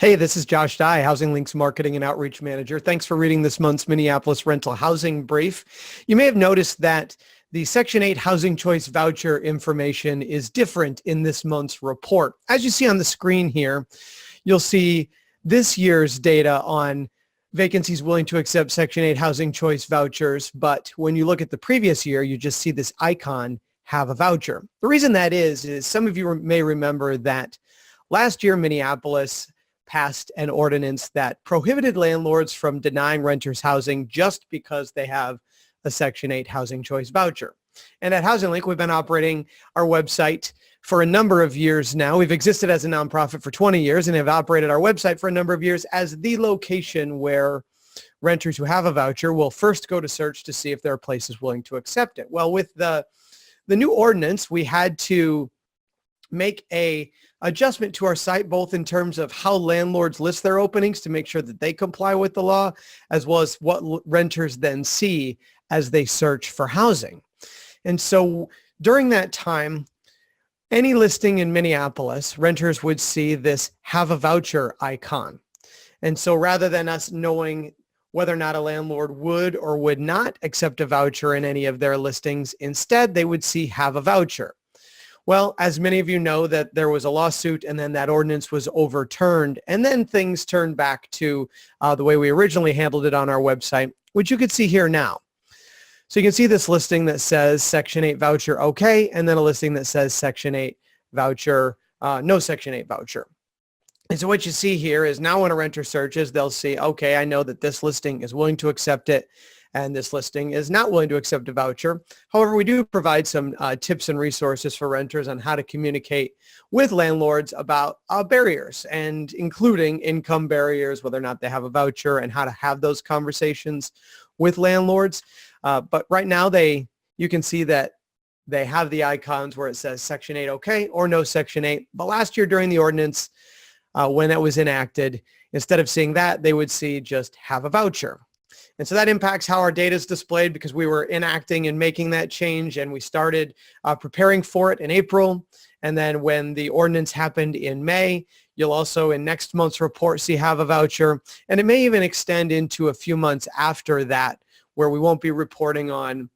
Hey, this is Josh Dye, Housing Links Marketing and Outreach Manager. Thanks for reading this month's Minneapolis Rental Housing Brief. You may have noticed that the Section 8 Housing Choice Voucher information is different in this month's report. As you see on the screen here, you'll see this year's data on vacancies willing to accept Section 8 Housing Choice vouchers, but when you look at the previous year, you just see this icon, have a voucher. The reason that is some of you may remember that last year Minneapolis passed an ordinance that prohibited landlords from denying renters housing just because they have a Section 8 Housing Choice voucher. And at Housing Link, we've been operating our website for a number of years now. We've existed as a nonprofit for 20 years and have operated our website for a number of years as the location where renters who have a voucher will first go to search to see if there are places willing to accept it. Well, with the new ordinance, we had to make a adjustment to our site, both in terms of how landlords list their openings to make sure that they comply with the law, as well as what renters then see as they search for housing. And so during that time, any listing in Minneapolis, renters would see this have a voucher icon. And so rather than us knowing whether or not a landlord would or would not accept a voucher in any of their listings, instead they would see have a voucher. Well, as many of you know, that there was a lawsuit and then that ordinance was overturned, and then things turned back to the way we originally handled it on our website, which you can see here now. So you can see this listing that says Section 8 voucher okay, and then a listing that says Section 8 voucher, no Section 8 voucher. And so what you see here is now when a renter searches, they'll see, okay, I know that this listing is willing to accept it, and this listing is not willing to accept a voucher. However, we do provide some tips and resources for renters on how to communicate with landlords about barriers, and including income barriers, whether or not they have a voucher, and how to have those conversations with landlords. But right now, you can see that they have the icons where it says Section 8 okay or no Section 8. But last year during the ordinance, when it was enacted, instead of seeing that, they would see just have a voucher. And so that impacts how our data is displayed, because we were enacting and making that change, and we started preparing for it in April. And then when the ordinance happened in May, you'll also in next month's report see have a voucher. And it may even extend into a few months after that, where we won't be reporting on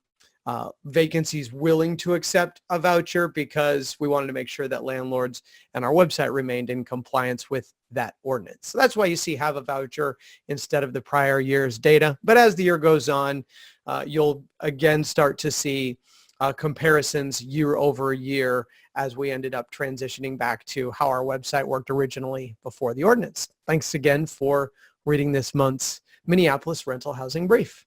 vacancies willing to accept a voucher, because we wanted to make sure that landlords and our website remained in compliance with that ordinance. So that's why you see have a voucher instead of the prior year's data. But as the year goes on, you'll again start to see comparisons year over year as we ended up transitioning back to how our website worked originally before the ordinance. Thanks again for reading this month's Minneapolis Rental Housing Brief.